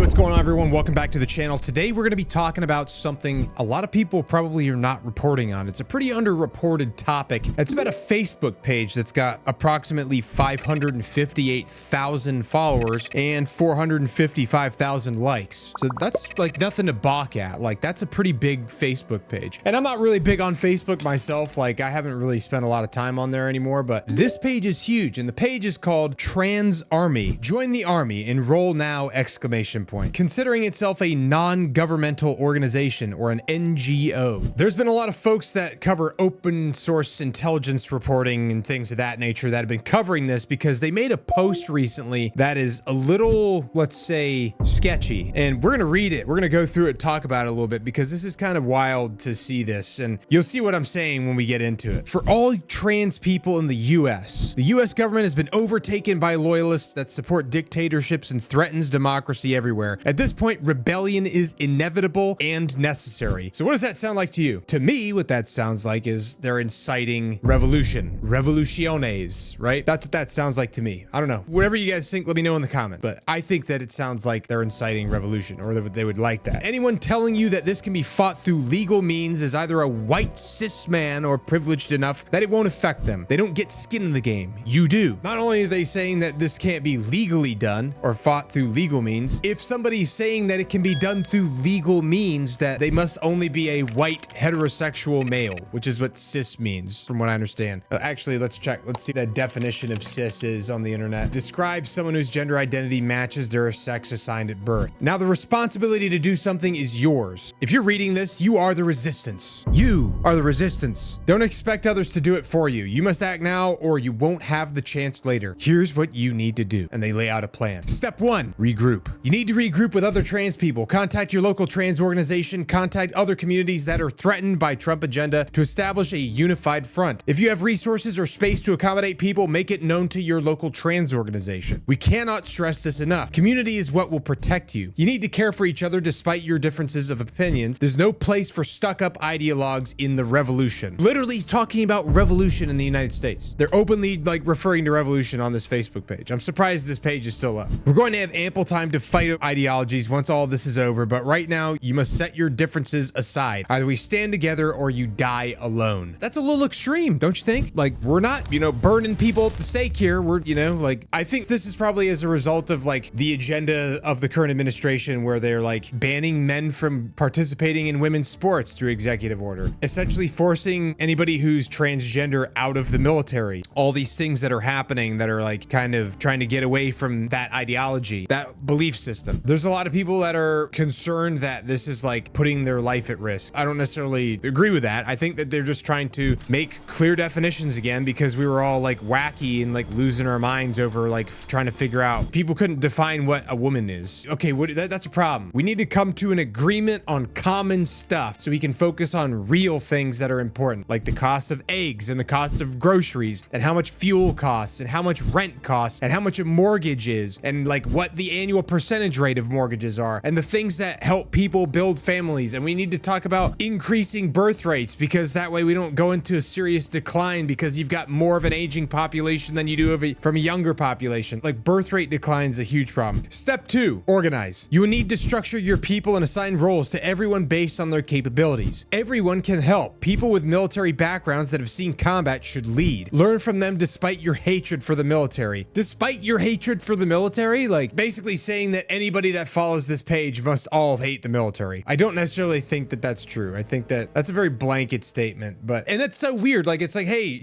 What's going on, everyone? Welcome back to the channel. Today we're going to be talking about something a lot of people probably are not reporting on. It's a pretty underreported topic. It's about a Facebook page that's got approximately 558,000 followers and 455,000 likes. So that's like nothing to balk at. Like, that's a pretty big Facebook page. And I'm not really big on Facebook myself. Like, I haven't really spent a lot of time on there anymore, but this page is huge, and the page is called Trans Army. Join the army, enroll now, exclamation point. Considering itself a non-governmental organization or an NGO. There's been a lot of folks that cover open source intelligence reporting and things of that nature that have been covering this because they made a post recently that is a little, let's say, sketchy. And we're going to read it. We're going to go through it, talk about it a little bit, because this is kind of wild to see this. And you'll see what I'm saying when we get into it. For all trans people in the US, the US government has been overtaken by loyalists that support dictatorships and threatens democracy everywhere. At this point, rebellion is inevitable and necessary. So what does that sound like to you? To me, what that sounds like is they're inciting revolution. Revolutiones, right? That's what that sounds like to me. I don't know. Whatever you guys think, let me know in the comment. But I think that it sounds like they're inciting revolution, or they would like that. Anyone telling you that this can be fought through legal means is either a white cis man or privileged enough that it won't affect them. They don't get skin in the game. You do. Not only are they saying that this can't be legally done or fought through legal means, if somebody's saying that it can be done through legal means, that they must only be a white heterosexual male, which is what cis means from what I understand. Actually, let's check. Let's see the definition of cis is on the internet. Describes someone whose gender identity matches their sex assigned at birth. Now, the responsibility to do something is yours. If you're reading this, you are the resistance. You are the resistance. Don't expect others to do it for you. You must act now or you won't have the chance later. Here's what you need to do. And they lay out a plan. Step 1, regroup. You need to regroup with other trans people. Contact your local trans organization. Contact other communities that are threatened by Trump agenda to establish a unified front. If you have resources or space to accommodate people, make it known to your local trans organization. We cannot stress this enough. Community is what will protect you. You need to care for each other despite your differences of opinions. There's no place for stuck-up ideologues in the revolution. Literally talking about revolution in the United States. They're openly like referring to revolution on this Facebook page. I'm surprised this page is still up. We're going to have ample time to fight ideologies once all this is over, but right now you must set your differences aside. Either we stand together or you die alone. That's a little extreme, don't you think? Like, we're not, burning people at the stake here. We're, like, I think this is probably as a result of like the agenda of the current administration, where they're like banning men from participating in women's sports through executive order, essentially forcing anybody who's transgender out of the military. All these things that are happening that are like kind of trying to get away from that ideology, that belief system. There's a lot of people that are concerned that this is like putting their life at risk. I don't necessarily agree with that. I think that they're just trying to make clear definitions again, because we were all like wacky and like losing our minds over like trying to figure out. People couldn't define what a woman is. Okay, that's a problem. We need to come to an agreement on common stuff so we can focus on real things that are important, like the cost of eggs and the cost of groceries and how much fuel costs and how much rent costs and how much a mortgage is and like what the annual percentage rate of mortgages are and the things that help people build families. And we need to talk about increasing birth rates, because that way we don't go into a serious decline, because you've got more of an aging population than you do from a younger population. Like, birth rate decline is a huge problem. Step 2, organize. You will need to structure your people and assign roles to everyone based on their capabilities. Everyone can help. People with military backgrounds that have seen combat should lead. Learn from them despite your hatred for the military. Despite your hatred for the military? Like, basically saying that anybody that follows this page must all hate the military. I don't necessarily think that that's true. I think that that's a very blanket statement, and that's so weird. Like, it's like, hey,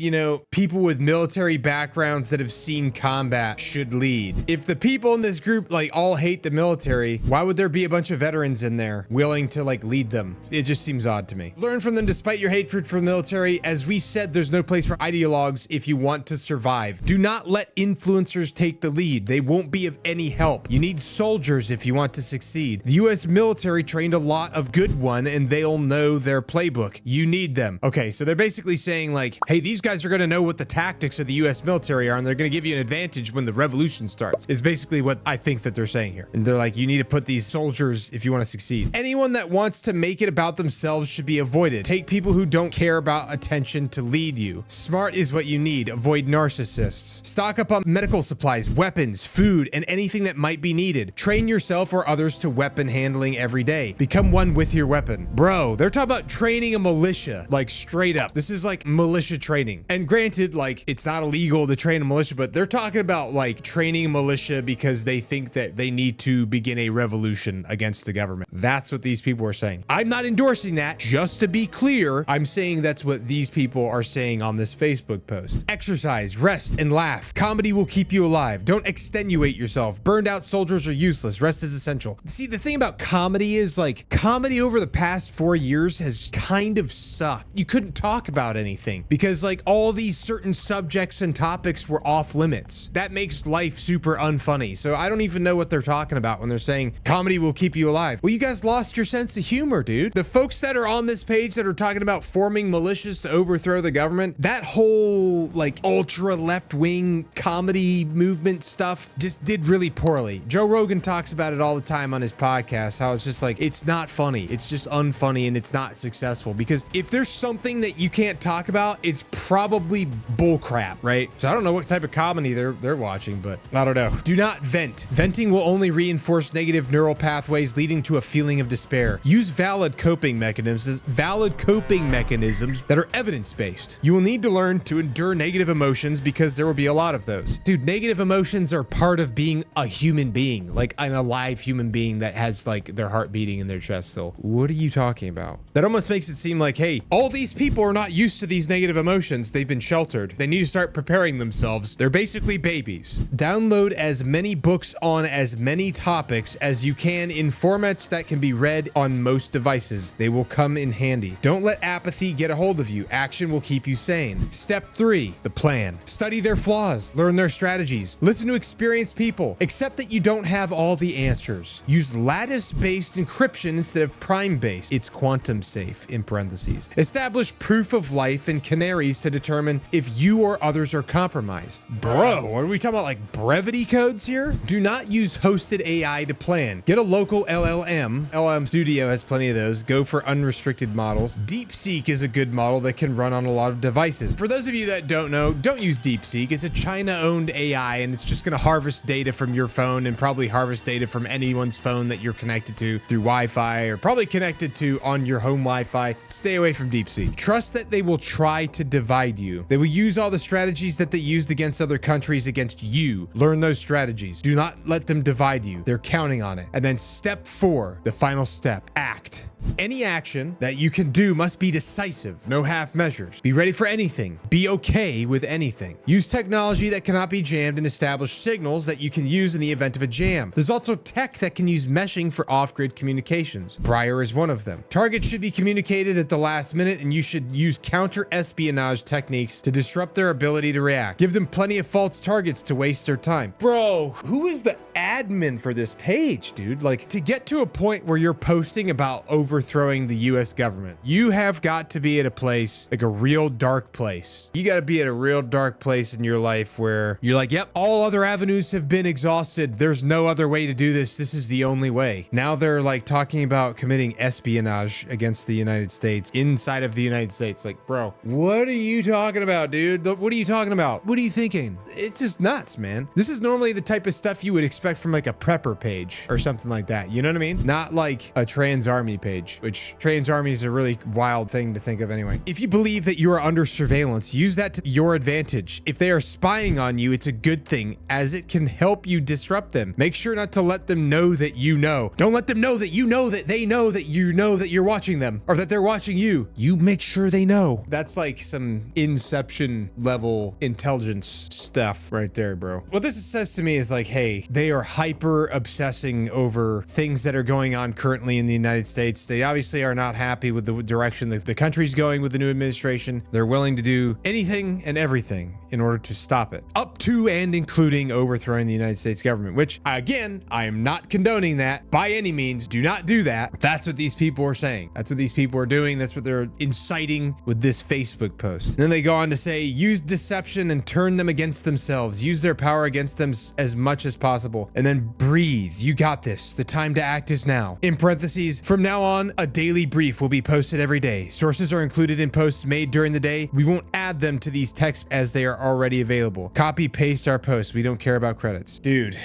people with military backgrounds that have seen combat should lead. If the people in this group like all hate the military, why would there be a bunch of veterans in there willing to like lead them? It just seems odd to me. Learn from them despite your hatred for the military. As we said, there's no place for ideologues if you want to survive. Do not let influencers take the lead. They won't be of any help. You need soldiers if you want to succeed. The US military trained a lot of good one, and they'll know their playbook. You need them. Okay, so they're basically saying like, hey, these guys are going to know what the tactics of the US military are, and they're going to give you an advantage when the revolution starts, is basically what I think that they're saying here. And they're like, you need to put these soldiers if you want to succeed. Anyone that wants to make it about themselves should be avoided. Take people who don't care about attention to lead you. Smart is what you need. Avoid narcissists. Stock up on medical supplies, weapons, food, and anything that might be needed. Train yourself or others to weapon handling every day. Become one with your weapon. Bro, they're talking about training a militia, like straight up. This is like militia training. And granted, like it's not illegal to train a militia, but they're talking about like training a militia because they think that they need to begin a revolution against the government. That's what these people are saying. I'm not endorsing that. Just to be clear, I'm saying that's what these people are saying on this Facebook post. Exercise, rest, and laugh. Comedy will keep you alive. Don't extenuate yourself. Burned out soldiers are useless. Rest is essential. See, the thing about comedy is like comedy over the past 4 years has kind of sucked. You couldn't talk about anything because like all these certain subjects and topics were off limits. That makes life super unfunny. So I don't even know what they're talking about when they're saying comedy will keep you alive. Well, you guys lost your sense of humor, dude. The folks that are on this page that are talking about forming militias to overthrow the government, that whole like ultra left-wing comedy movement stuff just did really poorly. Joe Rogan talks about it all the time on his podcast, how it's just like, it's not funny. It's just unfunny and it's not successful because if there's something that you can't talk about, it's probably bullcrap, right? So I don't know what type of comedy they're watching, but I don't know. Do not vent. Venting will only reinforce negative neural pathways leading to a feeling of despair. Use valid coping mechanisms that are evidence-based. You will need to learn to endure negative emotions because there will be a lot of those. Dude, negative emotions are part of being a human being, like an alive human being that has like their heart beating in their chest still. What are you talking about? That almost makes it seem like, hey, all these people are not used to these negative emotions. They've been sheltered. They need to start preparing themselves. They're basically babies. Download as many books on as many topics as you can in formats that can be read on most devices. They will come in handy. Don't let apathy get a hold of you. Action will keep you sane. Step 3, the plan. Study their flaws, learn their strategies, listen to experienced people. Accept that you don't have all the answers. Use lattice-based encryption instead of prime-based. It's quantum safe, in parentheses. Establish proof of life and canaries to determine if you or others are compromised. Bro, are we talking about like brevity codes here? Do not use hosted AI to plan. Get a local LLM. LLM Studio has plenty of those. Go for unrestricted models. DeepSeek is a good model that can run on a lot of devices. For those of you that don't know, don't use DeepSeek. It's a China-owned AI and it's just going to harvest data from your phone and probably harvest data from anyone's phone that you're connected to through Wi-Fi or probably connected to on your home Wi-Fi. Stay away from DeepSeek. Trust that they will try to divide you. They will use all the strategies that they used against other countries against you. Learn those strategies. Do not let them divide you. They're counting on it. And then step 4, the final step, act. Any action that you can do must be decisive, no half measures. Be ready for anything. Be okay with anything. Use technology that cannot be jammed and establish signals that you can use in the event of a jam. There's also tech that can use meshing for off-grid communications. Briar is one of them. Targets should be communicated at the last minute and you should use counter-espionage techniques to disrupt their ability to react. Give them plenty of false targets to waste their time. Bro, who is the admin for this page, dude? Like, to get to a point where you're posting about overthrowing the US government, you have got to be at a place, like a real dark place. You got to be at a real dark place in your life where you're like, yep, all other avenues have been exhausted. There's no other way to do this. This is the only way. Now they're like talking about committing espionage against the United States inside of the United States. Like, bro, what are you talking about, dude? What are you talking about? What are you thinking? It's just nuts, man. This is normally the type of stuff you would expect from like a prepper page or something like that. You know what I mean? Not like a trans army page, which trans army is a really wild thing to think of anyway. If you believe that you are under surveillance, use that to your advantage. If they are spying on you, it's a good thing as it can help you disrupt them. Make sure not to let them know that you know. Don't let them know that you know that they know that you know that you're watching them or that they're watching you. You make sure they know. That's like some Inception level intelligence stuff right there, bro. What this says to me is like, hey, they are hyper obsessing over things that are going on currently in the United States. They obviously are not happy with the direction that the country's going with the new administration. They're willing to do anything and everything in order to stop it, up to and including overthrowing the United States government, which again, I am not condoning that by any means. Do not do that. That's what these people are saying. That's what these people are doing. That's what they're inciting with this Facebook post. And then they go on to say, use deception and turn them against themselves. Use their power against them as much as possible. And then breathe. You got this. The time to act is now. In parentheses, from now on, a daily brief will be posted every day. Sources are included in posts made during the day. We won't add them to these texts as they are already available. Copy paste our posts. We don't care about credits. Dude.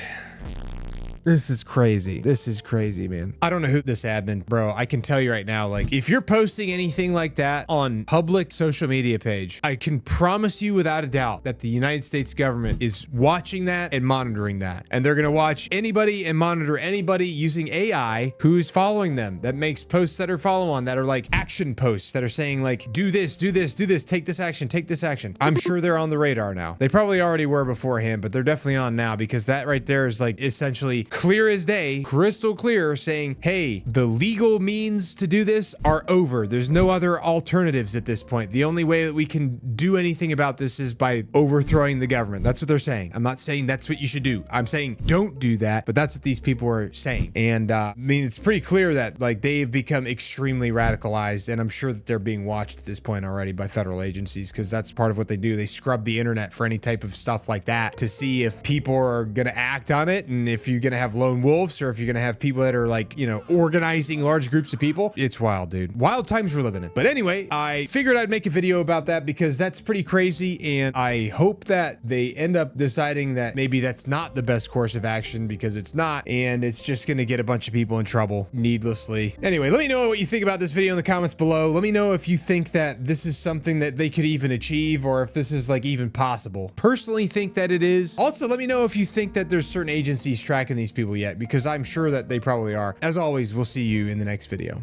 This is crazy. This is crazy, man. I don't know who this admin, bro. I can tell you right now, like, if you're posting anything like that on public social media page, I can promise you without a doubt that the United States government is watching that and monitoring that. And they're going to watch anybody and monitor anybody using AI who's following them, that makes posts that are follow on, that are like action posts that are saying like, do this, do this, do this, take this action, take this action. I'm sure they're on the radar now. They probably already were beforehand, but they're definitely on now, because that right there is like essentially clear as day, crystal clear, saying, hey, the legal means to do this are over. There's no other alternatives at this point. The only way that we can do anything about this is by overthrowing the government. That's what they're saying. I'm not saying that's what you should do. I'm saying don't do that, but that's what these people are saying. And I mean, it's pretty clear that like they've become extremely radicalized, and I'm sure that they're being watched at this point already by federal agencies, because that's part of what they do. They scrub the internet for any type of stuff like that to see if people are going to act on it, and if you're going to have lone wolves, or if you're going to have people that are like, you know, organizing large groups of people. It's wild, dude. Wild times we're living in. But anyway, I figured I'd make a video about that because that's pretty crazy, and I hope that they end up deciding that maybe that's not the best course of action, because it's not, and it's just going to get a bunch of people in trouble needlessly. Anyway, let me know what you think about this video in the comments below. Let me know if you think that this is something that they could even achieve, or if this is like even possible. Personally think that it is. Also, let me know if you think that there's certain agencies tracking these people yet, because I'm sure that they probably are. As always, we'll see you in the next video.